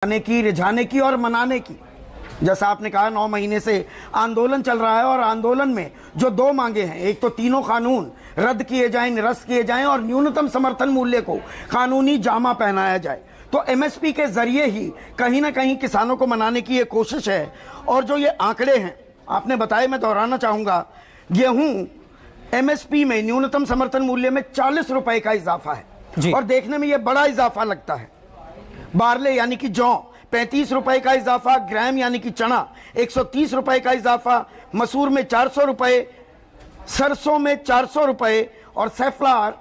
समझाने की, रिझाने की और मनाने की। जैसा आपने कहा 9 महीने से आंदोलन चल रहा है और आंदोलन में जो 2 मांगे हैं, एक तो तीनों कानून रद्द किए जाएं, निरस्त किए जाएं और न्यूनतम समर्थन मूल्य को कानूनी जामा पहनाया जाए। तो एमएसपी के जरिए ही कहीं ना कहीं किसानों को मनाने की ये कोशिश है। और जो ये आंकड़े हैं आपने बताए, मैं दोहराना चाहूंगा, गेहूं एमएसपी में न्यूनतम समर्थन मूल्य में 40 रुपए का इजाफा है और देखने में ये बड़ा इजाफा लगता है। बारले यानी कि जौ 35 रुपए का इजाफा, ग्राम यानी कि चना 130 रुपए का इजाफा, मसूर में 400 रुपए, सरसों में 400 रुपए और सैफलार,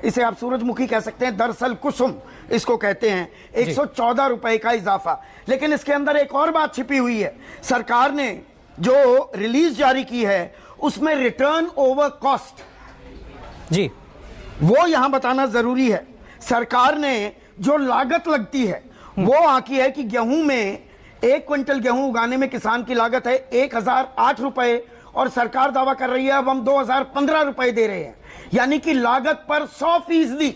इसे आप सूरजमुखी कह सकते हैं, दरअसल कुसुम इसको कहते हैं, 114 रुपए का इजाफा। लेकिन इसके अंदर एक और बात छिपी हुई है। सरकार ने जो रिलीज जारी की है उसमें रिटर्न ओवर कॉस्ट जी वो यहां बताना जरूरी है। सरकार ने जो लागत लगती है वो आंकी है कि गेहूं में 1 क्विंटल गेहूं उगाने में किसान की लागत है 1008 रुपए और सरकार दावा कर रही है अब हम 2015 रुपए दे रहे हैं। यानी कि लागत पर 100%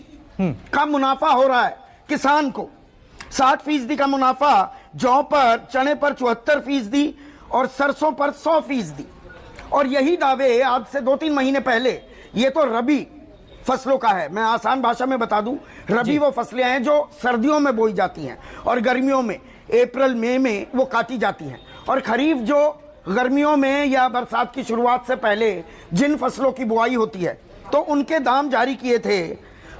का मुनाफा हो रहा है किसान को। 60% का मुनाफा जौ पर, चने पर 74% और सरसों पर 100%। और यही दावे आज से 2-3 महीने पहले, ये तो रबी फसलों का है, मैं आसान भाषा में बता दूं, रबी वो फसलें हैं जो सर्दियों में बोई जाती हैं और गर्मियों में अप्रैल मई में वो काटी जाती हैं। और खरीफ जो गर्मियों में या बरसात की शुरुआत से पहले जिन फसलों की बुआई होती है, तो उनके दाम जारी किए थे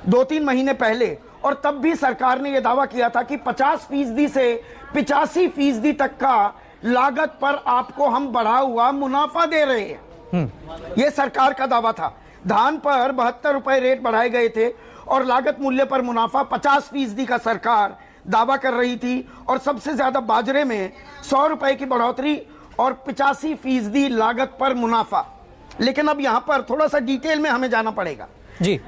2-3 महीने पहले। और तब भी सरकार ने यह दावा किया था कि 50% से 85% तक का लागत पर आपको हम बढ़ा हुआ मुनाफा दे रहे हैं। यह सरकार का दावा था। धान पर 72 रुपए रेट बढ़ाए गए थे और लागत मूल्य पर मुनाफा 50% का सरकार दावा कर रही थी। और सबसे ज्यादा बाजरे में 100 रुपए की बढ़ोतरी और 85% लागत पर मुनाफा। लेकिन अब यहां पर थोड़ा सा डिटेल में हमें जाना पड़ेगा जी।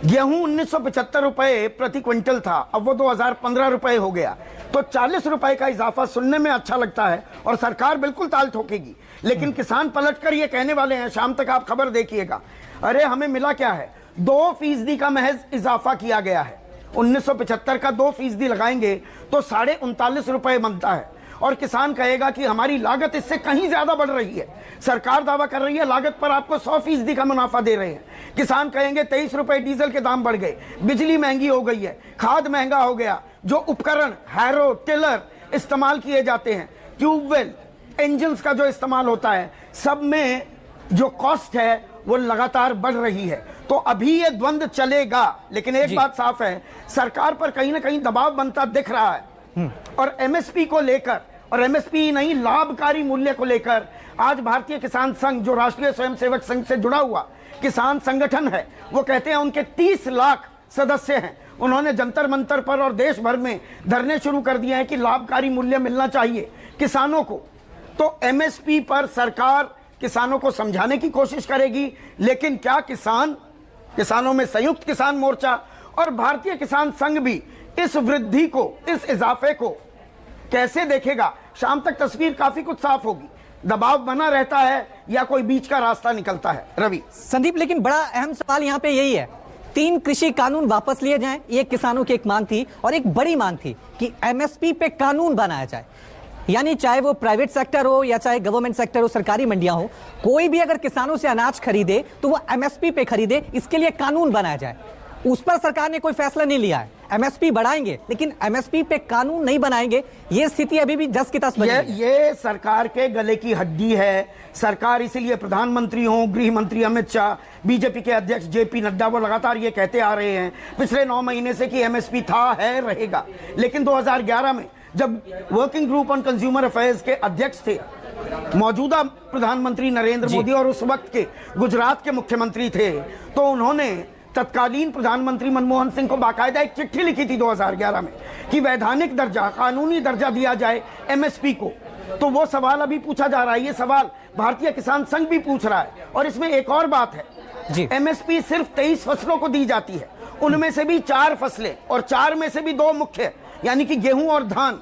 गेहूं 1975 रुपए प्रति क्विंटल था, अब वो 2015 रुपए हो गया। तो 40 रुपए का इजाफा सुनने में अच्छा लगता है और सरकार बिल्कुल ताल ठोकेगी, लेकिन किसान पलटकर ये कहने वाले हैं, शाम तक आप खबर देखिएगा, अरे हमें मिला क्या है, 2% का महज इजाफा किया गया है। 1975 का 2% लगाएंगे तो 39.5 रुपए बनता है और किसान कहेगा कि हमारी लागत इससे कहीं ज्यादा बढ़ रही है। सरकार दावा कर रही है लागत पर आपको 100% का मुनाफा दे रहे हैं। किसान कहेंगे 23 रुपए डीजल के दाम बढ़ गए, बिजली महंगी हो गई है, खाद महंगा हो गया, जो उपकरण हैरो टिलर इस्तेमाल किए जाते हैं, ट्यूबवेल इंजन का जो इस्तेमाल होता है, सब में जो कॉस्ट है वो लगातार बढ़ रही है। तो अभी ये द्वंद्व चलेगा। लेकिन एक बात साफ है, सरकार पर कहीं ना कहीं दबाव बनता दिख रहा है। और एमएसपी को लेकर, और एमएसपी नहीं, लाभकारी मूल्य को लेकर आज भारतीय किसान संघ, जो राष्ट्रीय स्वयंसेवक संघ से जुड़ा हुआ किसान संगठन है, वो कहते हैं उनके 30 लाख सदस्य हैं। उन्होंने जंतर मंतर पर और देश भर में धरने शुरू कर दिए हैं कि लाभकारी मूल्य मिलना चाहिए किसानों को। तो एमएसपी पर सरकार किसानों को समझाने की कोशिश करेगी, लेकिन क्या किसानों में संयुक्त किसान मोर्चा और भारतीय किसान संघ भी इस वृद्धि को, इस इजाफे को कैसे देखेगा? शाम तक तस्वीर काफी कुछ साफ होगी। दबाव बना रहता है या कोई बीच का रास्ता निकलता है? रवि। संदीप, लेकिन बड़ा अहम सवाल यहाँ पे यही है, 3 कृषि कानून वापस लिए जाएं, ये किसानों की एक मांग थी। और एक बड़ी मांग थी कि एमएसपी पे कानून बनाया जाए, यानी चाहे वो प्राइवेट सेक्टर हो या चाहे गवर्नमेंट सेक्टर हो, सरकारी मंडियां हो, कोई भी अगर किसानों से अनाज खरीदे तो वो एमएसपी पे खरीदे, इसके लिए कानून बनाया जाए। उस पर सरकार ने कोई फैसला नहीं लिया है। एमएसपी बढ़ाएंगे लेकिन एमएसपी पे कानून नहीं बनाएंगे, ये स्थिति अभी भी 10 की 10 बनी है। ये सरकार के गले की हड्डी है। सरकार इसीलिए प्रधानमंत्री हो, गृह मंत्री अमित शाह, बीजेपी के अध्यक्ष जेपी नड्डा, वो लगातार ये कहते आ रहे हैं पिछले 9 महीने से कि एमएसपी था, है, रहेगा। लेकिन 2011 में जब working group on consumer affairs के अध्यक्ष थे मौजूदा प्रधानमंत्री नरेंद्र मोदी और उस वक्त के गुजरात के मुख्यमंत्री थे, तो उन्होंने तत्कालीन प्रधानमंत्री मनमोहन सिंह को बाकायदा एक चिट्ठी लिखी थी 2011 में कि वैधानिक दर्जा, कानूनी दर्जा दिया जाए एमएसपी को। तो वो सवाल अभी पूछा जा रहा है, ये सवाल भारतीय किसान संघ भी पूछ रहा है। और इसमें एक और बात है, एमएसपी सिर्फ 23 फसलों को दी जाती है, उनमें से भी 4 फसलें और 4 में से भी 2 मुख्य, यानी कि गेहूं और धान,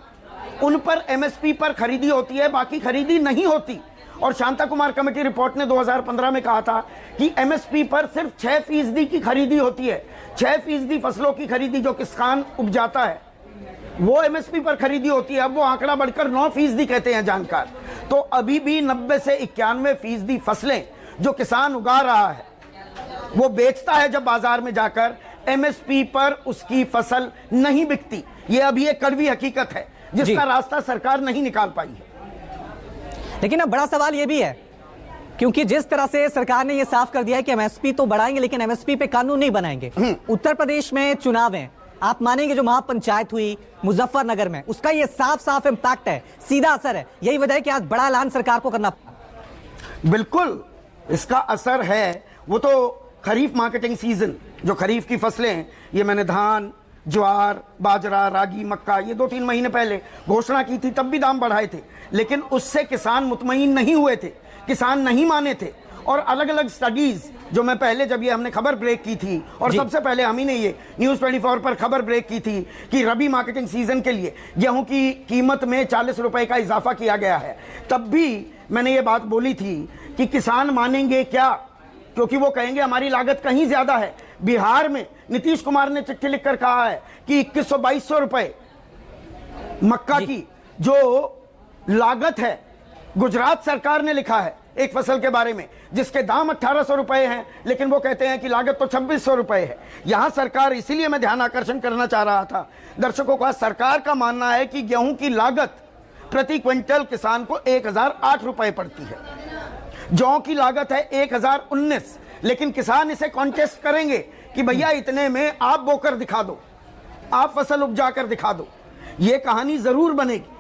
उन पर एमएसपी पर खरीदी होती है, बाकी खरीदी नहीं होती। और शांता कुमार कमेटी रिपोर्ट ने 2015 में कहा था कि एमएसपी पर सिर्फ 6% की खरीदी होती है। 6% फसलों की खरीदी जो किसान उपजाता है वो एमएसपी पर खरीदी होती है। अब वो आंकड़ा बढ़कर 9% कहते हैं जानकार। तो अभी भी 90 से 91% फसलें जो किसान उगा रहा है वो बेचता है जब बाजार में जाकर, एमएसपी पर उसकी फसल नहीं बिकती। ये अभी एक कड़वी हकीकत है जिसका रास्ता सरकार नहीं निकाल पाई है। लेकिन अब बड़ा सवाल यह भी है, क्योंकि जिस तरह से सरकार ने यह साफ कर दिया है कि एमएसपी तो बढ़ाएंगे लेकिन एमएसपी पे कानून नहीं बनाएंगे। उत्तर प्रदेश में चुनाव है, आप मानेंगे जो महापंचायत हुई मुजफ्फरनगर में, उसका ये साफ साफ इंपैक्ट है, सीधा असर है। यही वजह है कि आज बड़ा ऐलान सरकार को करना। बिल्कुल इसका असर है। वो तो खरीफ मार्केटिंग सीजन, जो खरीफ की फसलें हैं, ये मैंने धान, ज्वार, बाजरा, रागी, मक्का, ये 2-3 महीने पहले घोषणा की थी, तब भी दाम बढ़ाए थे, लेकिन उससे किसान मुतमईन नहीं हुए थे, किसान नहीं माने थे। और अलग अलग स्टडीज जो मैं पहले, जब ये हमने खबर ब्रेक की थी, और सबसे पहले हम ही ने ये न्यूज़ 24 पर खबर ब्रेक की थी कि रबी मार्केटिंग सीजन के लिए गेहूं की कीमत में 40 रुपए का इजाफा किया गया है, तब भी मैंने ये बात बोली थी कि किसान मानेंगे क्या, क्योंकि वो कहेंगे हमारी लागत कहीं ज्यादा है। बिहार में नीतीश कुमार ने चिट्ठी लिखकर कहा है कि 2100-2200 रुपए मक्का की जो लागत है, गुजरात सरकार ने लिखा है एक फसल के बारे में जिसके दाम 1800 रुपए हैं, लेकिन वो कहते हैं कि लागत तो 2600 रुपए है। यहां सरकार, इसीलिए मैं ध्यान आकर्षण करना चाह रहा था दर्शकों का, सरकार का मानना है कि गेहूं की लागत प्रति क्विंटल किसान को 1008 रुपए पड़ती है, जौ की लागत है 1019, लेकिन किसान इसे कॉन्टेस्ट करेंगे कि भैया इतने में आप बोकर दिखा दो, आप फसल उपजा कर दिखा दो। ये कहानी जरूर बनेगी।